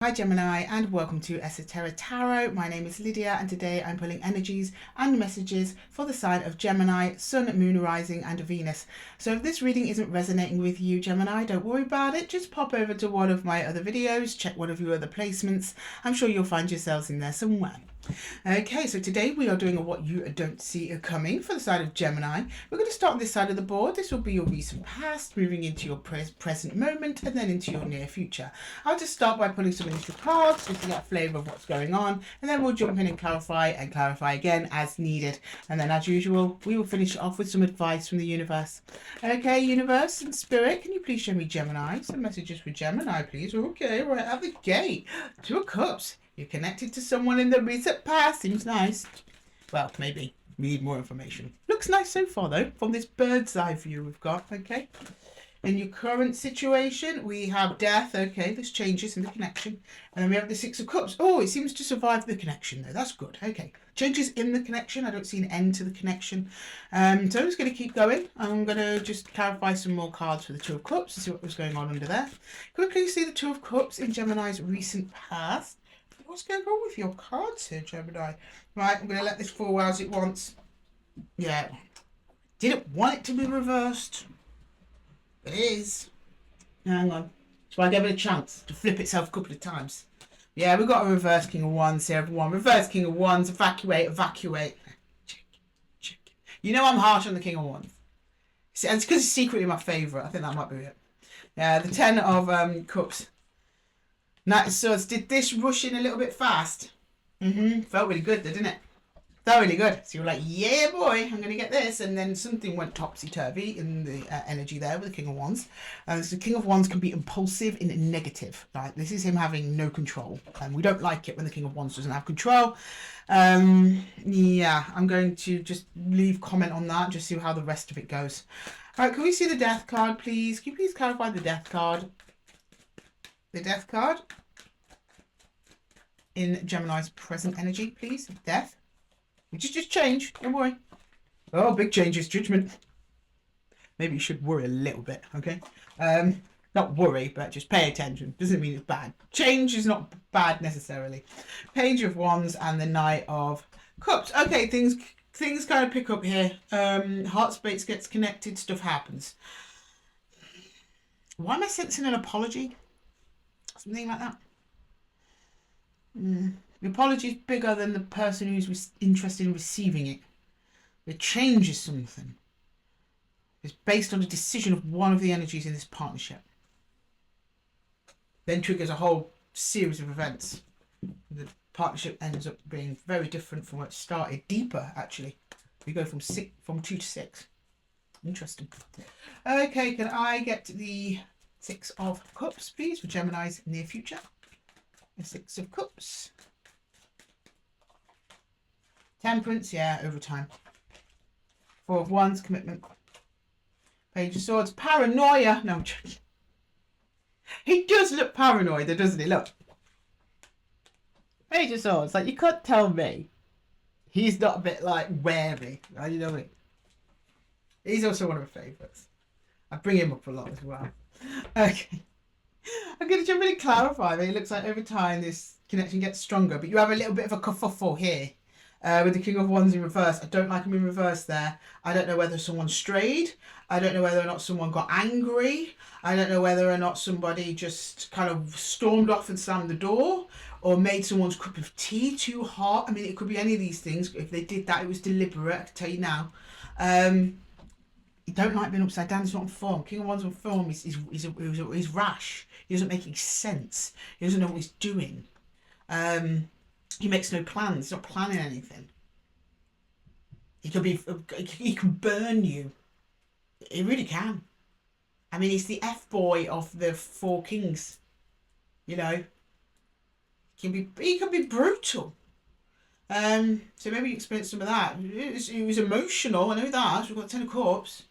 Hi Gemini, and welcome to Esotera Tarot. My name is Lydia, and today I'm pulling energies and messages for the sign of Gemini, Sun, Moon, Rising and Venus. So if this reading isn't resonating with you, Gemini, don't worry about it. Just pop over to one of my other videos, check one of your other placements. I'm sure you'll find yourselves in there somewhere. Okay, so today we are doing a what you don't see coming for the side of Gemini. We're going to start on this side of the board. This will be your recent past, moving into your present moment, and then into your near future. I'll just start by pulling some initial cards just to get a flavour of what's going on, and then we'll jump in and clarify again as needed. And then, as usual, we will finish off with some advice from the universe. Okay, universe and spirit, can you please show me Gemini? Some messages for Gemini, please. Okay, right out the gate. Two of Cups. You're connected to someone in the recent past. Seems nice. Well, maybe. We need more information. Looks nice so far, though, from this bird's eye view we've got. Okay. In your current situation, we have death. Okay, there's changes in the connection. And then we have the Six of Cups. Oh, it seems to survive the connection, though. That's good. Okay. Changes in the connection. I don't see an end to the connection. So I'm just going to keep going. I'm going to just clarify some more cards for the Two of Cups to see what was going on under there. Can we please see the Two of Cups in Gemini's recent past? What's going on with your cards here, Gemini? Right, I'm going to let this fall as it wants. Yeah. Didn't want it to be reversed. It is. Hang on. So I gave it a chance to flip itself a couple of times. Yeah, we've got a reverse King of Wands here, everyone. Reverse King of Wands. Evacuate. Check. You know I'm harsh on the King of Wands. And it's because it's secretly my favourite. I think that might be it. Yeah, the Ten of Cups. Knight of Swords. Did this rush in a little bit fast? Felt really good, didn't it? Felt really good. So you're like, yeah, boy, I'm going to get this. And then something went topsy-turvy in the energy there with the King of Wands. So the King of Wands can be impulsive in negative. Right? This is him having no control. And we don't like it when the King of Wands doesn't have control. Yeah, I'm going to just leave comment on that. Just see how the rest of it goes. All right, can we see the Death card, please? Can you please clarify the Death card? The Death card in Gemini's present energy, please. Death. Which is just change. Don't worry. Oh, big changes. Judgment. Maybe you should worry a little bit, okay? Not worry, but just pay attention. Doesn't mean it's bad. Change is not bad necessarily. Page of Wands and the Knight of Cups. Okay, things kind of pick up here. Heart space gets connected. Stuff happens. Why am I sensing an apology? Something like that. The apology is bigger than the person who's interested in receiving it. It changes something. It's based on a decision of one of the energies in this partnership. Then triggers a whole series of events. The partnership ends up being very different from where it started. Deeper, actually. We go from 2 to 6. Interesting. Okay, can I get the Six of Cups, please, for Gemini's near future? The Six of Cups. Temperance, yeah, over time. Four of Wands, commitment. Page of Swords, paranoia. No, I'm joking. He does look paranoid, doesn't he? Look. Page of Swords, like, you can't tell me he's not a bit, like, wary. You know what I mean? He's also one of my favourites. I bring him up a lot as well. Okay. I'm going to jump in and clarify that it looks like over time this connection gets stronger, but you have a little bit of a kerfuffle here with the King of Wands in reverse. I don't like him in reverse there. I don't know whether someone strayed. I don't know whether or not someone got angry. I don't know whether or not somebody just kind of stormed off and slammed the door or made someone's cup of tea too hot. I mean, it could be any of these things. If they did that, it was deliberate, I can tell you now. You don't like being upside down. It's not on form. King of Wands on form is rash. He doesn't make any sense. He doesn't know what he's doing. He makes no plans. He's not planning anything. He can burn you. He really can. I mean, he's the F-boy of the Four Kings. You know. He can be brutal. So maybe you experience some of that. It was emotional. I know that. We've got 10 of Cups.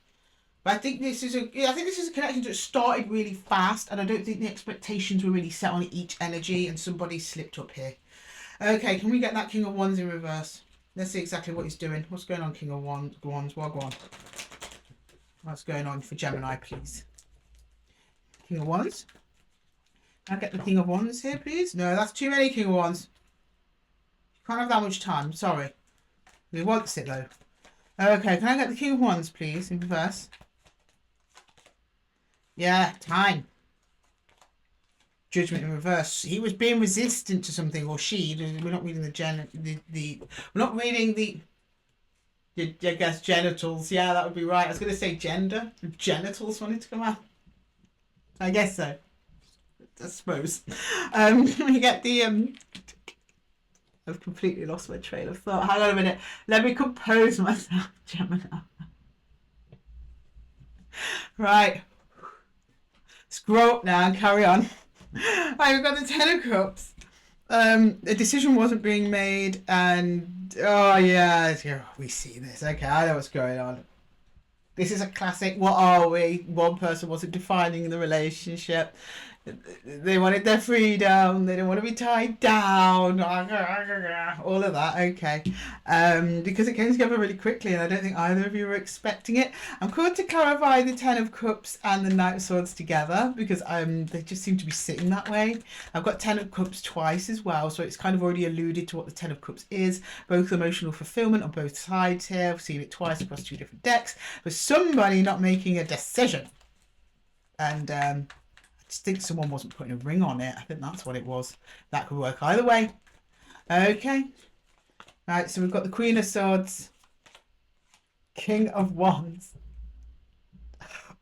But I think this is a connection that started really fast, and I don't think the expectations were really set on each energy, and somebody slipped up here. Okay, can we get that King of Wands in reverse? Let's see exactly what he's doing. What's going on, King of Wands? Wagwan. What's going on for Gemini, please? King of Wands. Can I get the King of Wands here, please? No, that's too many King of Wands. You can't have that much time. Sorry. He wants it, though. Okay, can I get the King of Wands, please, in reverse? Yeah, time. Judgment in reverse. He was being resistant to something, or she. We're not reading we're not reading the I guess genitals. Yeah, that would be right. I was going to say gender. Genitals wanted to come out. I guess so. I suppose. You get the I've completely lost my train of thought. Hang on a minute. Let me compose myself, Gemini. Right. Scroll up now and carry on. Right, we've got the Ten of Cups. A decision wasn't being made, and oh yeah, we see this. Okay, I know what's going on. This is a classic. What are we? One person wasn't defining the relationship. They wanted their freedom. They didn't want to be tied down. All of that. Okay. Because it came together really quickly, and I don't think either of you were expecting it. I'm called to clarify the Ten of Cups and the Knight of Swords together because they just seem to be sitting that way. I've got Ten of Cups twice as well, so it's kind of already alluded to what the Ten of Cups is. Both emotional fulfillment on both sides here. I've seen it twice across two different decks. But somebody not making a decision. And I just think someone wasn't putting a ring on it. I think that's what it was. That could work either way. Okay. Right, so we've got the Queen of Swords. King of Wands.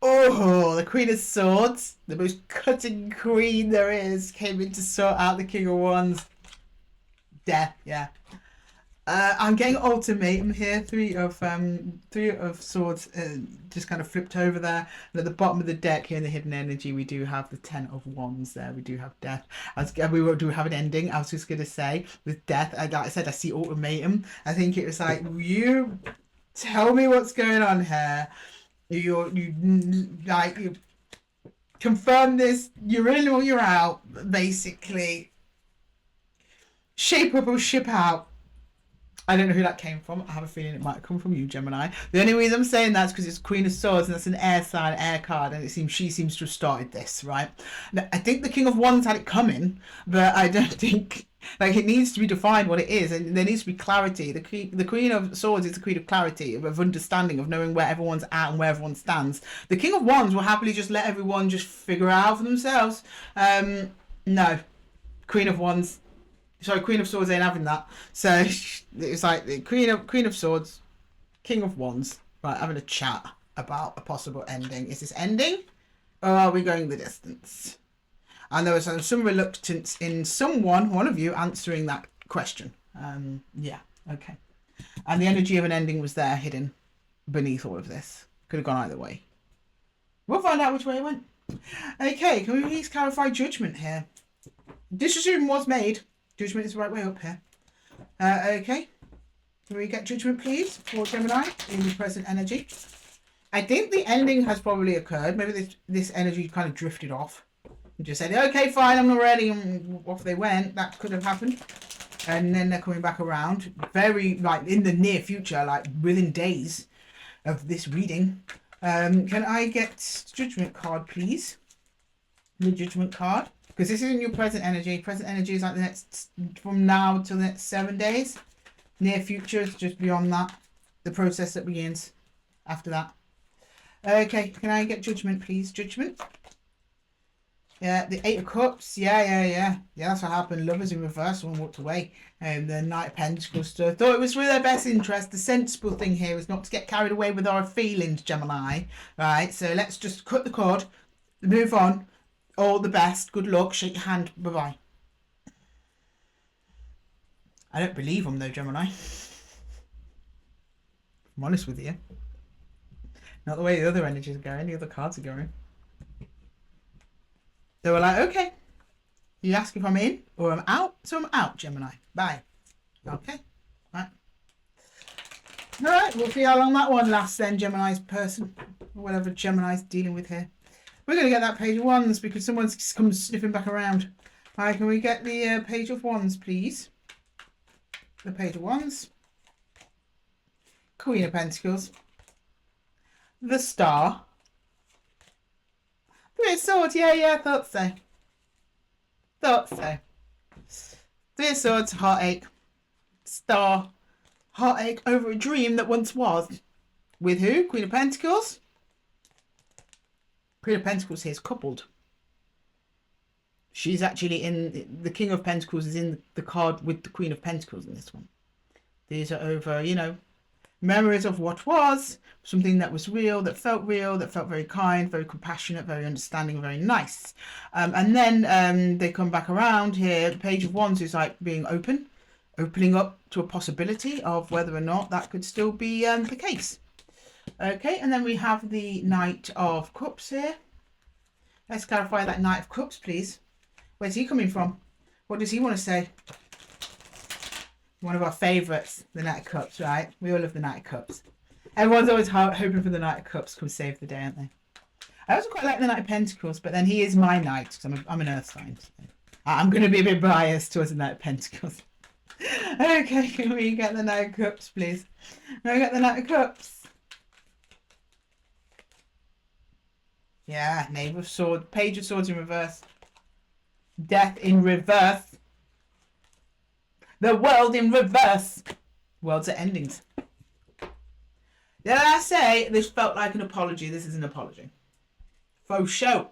Oh, the Queen of Swords. The most cutting queen there is. Came in to sort out the King of Wands. Death, yeah. I'm getting ultimatum here. Three of Swords just kind of flipped over there. And at the bottom of the deck here in the hidden energy, we do have the Ten of Wands there. We do have death. We do have an ending. I was just going to say with death, like I said, I see ultimatum. I think it was like, you tell me what's going on here. You confirm this. You're in or you're out. Basically, shape up or ship out. I don't know who that came from. I have a feeling it might come from you, Gemini. The only reason I'm saying that is because it's Queen of Swords and that's an air sign, air card, and she seems to have started this, right? Now, I think the King of Wands had it coming, but I don't think it needs to be defined what it is, and there needs to be clarity. The Queen of Swords is the Queen of clarity, of understanding, of knowing where everyone's at and where everyone stands. The King of Wands will happily just let everyone just figure it out for themselves. No, Queen of Wands. Sorry, Queen of Swords ain't having that. So it's like the Queen of Swords, King of Wands, right, having a chat about a possible ending. Is this ending, or are we going the distance? And there was some reluctance in one of you answering that question. Yeah, okay. And the energy of an ending was there, hidden beneath all of this. Could have gone either way. We'll find out which way it went. Okay, can we please clarify judgment here? Decision was made. Judgment is the right way up here. Okay. Can we get judgment, please, for Gemini in the present energy? I think the ending has probably occurred. Maybe this energy kind of drifted off. And just said, okay, fine, I'm not ready. And off they went. That could have happened. And then they're coming back around. Very, in the near future, within days of this reading. Can I get judgment card, please? The judgment card. Because this isn't your present energy. Present energy is the next, from now till the next 7 days. Near future is just beyond that. The process that begins after that. Okay, can I get judgment, please? Judgment. Yeah, the Eight of Cups. Yeah. Yeah, that's what happened. Lovers in reverse. One walked away. And the Knight of Pentacles. So I thought it was for their best interest. The sensible thing here is not to get carried away with our feelings, Gemini. Right, so let's just cut the cord. Move on. All the best. Good luck. Shake your hand. Bye-bye. I don't believe them, though, Gemini. I'm honest with you. Not the way the other energies are going. The other cards are going. They were like, okay. You ask if I'm in or I'm out. So I'm out, Gemini. Bye. Okay. Right. All right. We'll see how long that one lasts then, Gemini's person. Or whatever Gemini's dealing with here. We're going to get that Page of Wands because someone's come sniffing back around. Right, can we get the Page of Wands, please? The Page of Wands. Queen of Pentacles. The Star. Three of Swords. Yeah, I thought so. thought so. Three of Swords, heartache. Star, heartache over a dream that once was. With who? Queen of Pentacles. Queen of Pentacles here is coupled. She's actually in, the King of Pentacles is in the card with the Queen of Pentacles in this one. These are over, you know, memories of what was, something that was real, that felt very kind, very compassionate, very understanding, very nice. And then they come back around here. The Page of Wands is like being opening up to a possibility of whether or not that could still be the case. Okay, and then we have the Knight of Cups here. Let's clarify that Knight of Cups, please. Where's he coming from? What does he want to say? One of our favourites, the Knight of Cups, right? We all love the Knight of Cups. Everyone's always hoping for the Knight of Cups to come save the day, aren't they? I also quite like the Knight of Pentacles, but then he is my knight, because I'm an earth sign. So I'm going to be a bit biased towards the Knight of Pentacles. Okay, can we get the Knight of Cups, please? Can we get the Knight of Cups? Yeah, Knave of Swords, Page of Swords in reverse. Death in reverse. The world in reverse. Worlds are endings. Did I say this felt like an apology? This is an apology. Faux show.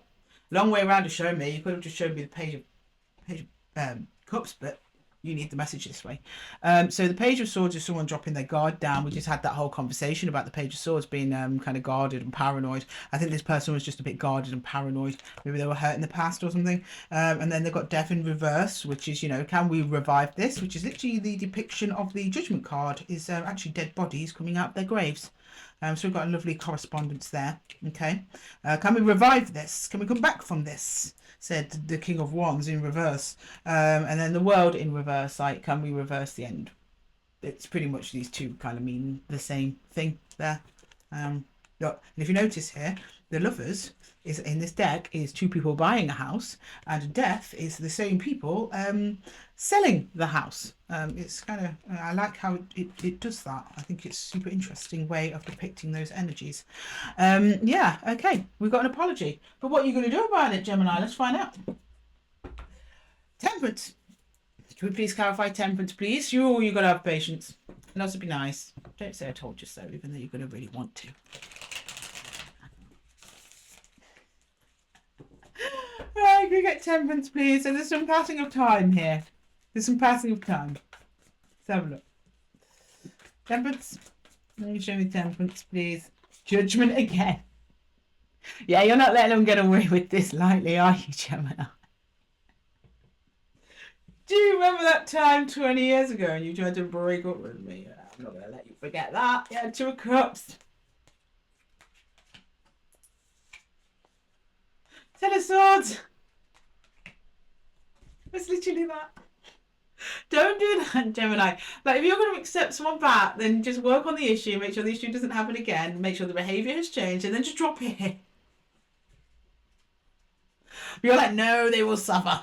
Long way around to show me. You could have just showed me the Page of Cups, but you need the message this way. So the Page of Swords is someone dropping their guard down. We just had that whole conversation about the Page of Swords being kind of guarded and paranoid. I think this person was just a bit guarded and paranoid. Maybe they were hurt in the past or something. And then they've got Death in reverse, which is, you know, can we revive this? Which is literally the depiction of the Judgment card, is actually dead bodies coming out of their graves. So we've got a lovely correspondence there. Okay. Can we revive this? Can we come back from this? Said the King of Wands in reverse. And then the World in reverse, like, can we reverse the end? It's pretty much these two kind of mean the same thing there. And if you notice here, the Lovers is in this deck is two people buying a house, and Death is the same people selling the house. It's kind of, I like how it does that. I think it's a super interesting way of depicting those energies. Yeah, okay, we've got an apology. But what are you going to do about it, Gemini? Let's find out. Temperance. Can we please clarify Temperance, please? You've got to have patience. And also be nice. Don't say I told you so, even though you're going to really want to. Right, can we get Temperance, please? So there's some passing of time here. There's some passing of time. Let's have a look. Temperance. Let me show me Temperance, please. Judgment again. Yeah, you're not letting them get away with this lightly, are you, Gemini? Do you remember that time 20 years ago and you tried to break up with me? I'm not going to let you forget that. Yeah, Two of Cups. Ten of Swords. It's literally that. Don't do that, Gemini. Like, if you're going to accept someone back, then just work on the issue, make sure the issue doesn't happen again, make sure the behaviour has changed, and then just drop it. You're like, no, they will suffer.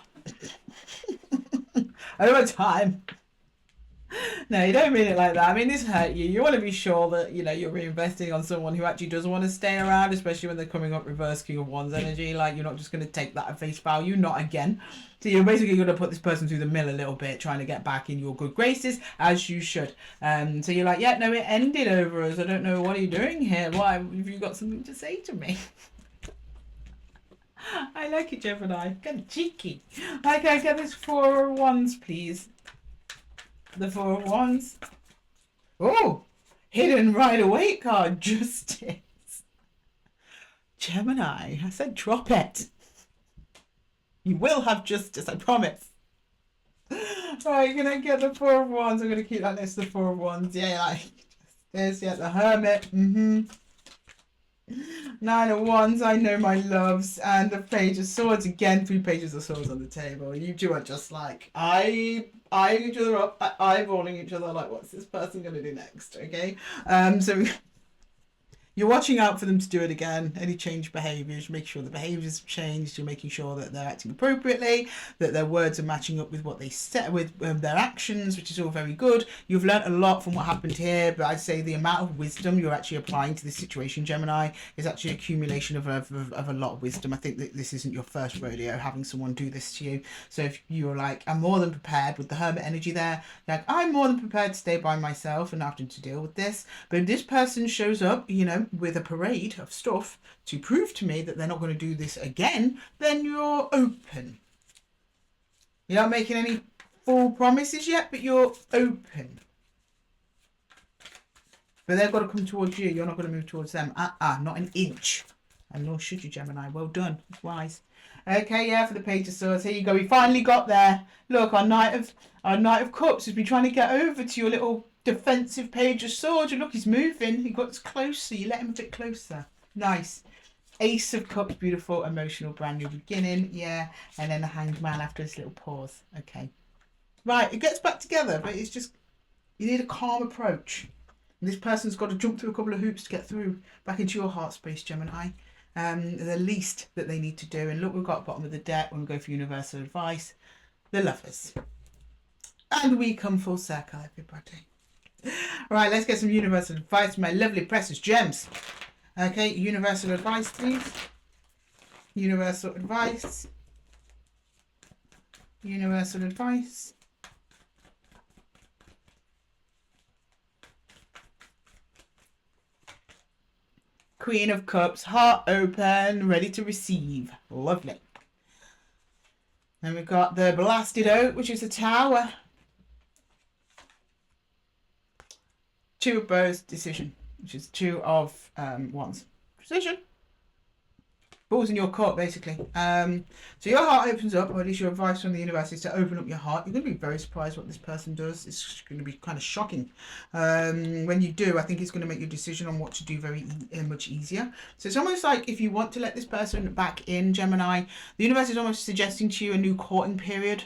Over time. No, you don't mean it like that. I mean, this hurt you. You want to be sure that, you know, you're reinvesting on someone who actually does want to stay around, especially when they're coming up reverse King of Wands energy. Like, you're not just going to take that at face value, not again. So you're basically going to put this person through the mill a little bit, trying to get back in your good graces, as you should. So you're like, yeah, no, it ended over us. I don't know, what are you doing here? Why have you got something to say to me? I like it, Gemini. Get cheeky. Okay, get this Four of Wands, please. The Four of Wands. Oh, hidden right away card. Justice. Gemini, I said drop it. You will have justice, I promise. Right, gonna get the Four of Wands. I'm gonna keep that list of Four of Wands. Yeah, like justice. Yeah, the Hermit. Nine of Wands, I know my loves, and the Page of Swords. Again, 3 pages of swords on the table. You two are just like eyeing each other up, eyeballing each other like, what's this person going to do next? Okay, so You're watching out for them to do it again. Any changed behaviours, make sure the behaviours have changed. You're making sure that they're acting appropriately, that their words are matching up with what they said, with their actions, which is all very good. You've learnt a lot from what happened here, but I'd say the amount of wisdom you're actually applying to this situation, Gemini, is actually an accumulation of a lot of wisdom. I think that this isn't your first rodeo having someone do this to you. So if you're like, I'm more than prepared with the hermit energy there, like I'm more than prepared to stay by myself and not having to deal with this. But if this person shows up, you know, with a parade of stuff to prove to me that they're not going to do this again, then you're open. You're not making any full promises yet, but you're open. But they've got to come towards you. You're not going to move towards them. Not an inch. And nor should you, Gemini. Well done. It's wise. Okay, yeah, for the Page of Swords. Here you go. We finally got there. Look, our Knight of Cups has been trying to get over to your little defensive Page of Swords. And look, he's moving. He got closer. You let him a bit closer. Nice. Ace of Cups, beautiful, emotional, brand new beginning. Yeah. And then the Hanged Man after this little pause. Okay. Right, it gets back together, but it's just, you need a calm approach. And this person's got to jump through a couple of hoops to get through back into your heart space, Gemini. The least that they need to do. And look, we've got bottom of the deck when we go for universal advice. The Lovers. And we come full circle, everybody. Right, let's get some universal advice from my lovely precious gems. Okay, universal advice, please. Universal advice. Universal advice. Queen of Cups, heart open, ready to receive. Lovely. Then we've got the Blasted Oak, which is the Tower. Two of Bows, decision, which is two of wands. Decision. Balls in your court, basically. So your heart opens up, or at least your advice from the universe is to open up your heart. You're going to be very surprised what this person does. It's going to be kind of shocking. When you do, I think it's going to make your decision on what to do very much easier. So it's almost like if you want to let this person back in, Gemini, the universe is almost suggesting to you a new courting period.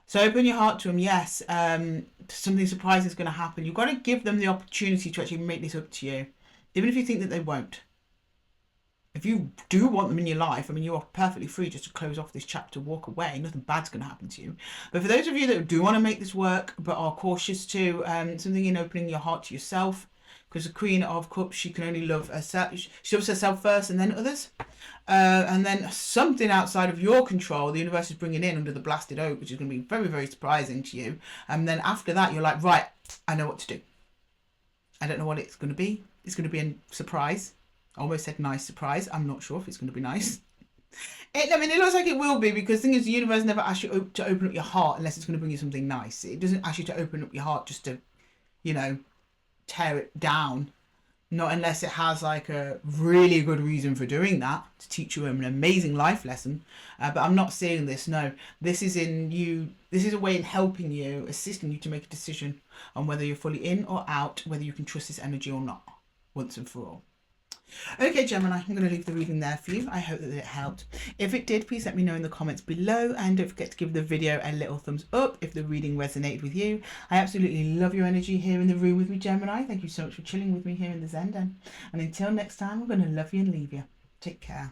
So open your heart to them, yes. Something surprising is going to happen. You've got to give them the opportunity to actually make this up to you, even if you think that they won't. If you do want them in your life, I mean, you are perfectly free just to close off this chapter, walk away. Nothing bad's going to happen to you. But for those of you that do want to make this work, but are cautious to, something in opening your heart to yourself, because the Queen of Cups, she can only love herself. She loves herself first and then others. And then something outside of your control, the universe is bringing in under the Blasted Oak, which is going to be very, very surprising to you. And then after that, you're like, right, I know what to do. I don't know what it's going to be. It's going to be a surprise. I almost said nice surprise. I'm not sure if it's going to be nice. I mean, it looks like it will be, because the thing is, the universe never asks you to open up your heart unless it's going to bring you something nice. It doesn't ask you to open up your heart just to, you know, tear it down. Not unless it has like a really good reason for doing that, to teach you an amazing life lesson. But I'm not seeing this. No, this is in you. This is a way in helping you, assisting you to make a decision on whether you're fully in or out, whether you can trust this energy or not, once and for all. Okay, Gemini, I'm going to leave the reading there for you. I hope that it helped. If it did, please let me know in the comments below, and don't forget to give the video a little thumbs up if the reading resonated with you. I absolutely love your energy here in the room with me, Gemini. Thank you so much for chilling with me here in the Zen Den. And until next time, I'm going to love you and leave you. Take care.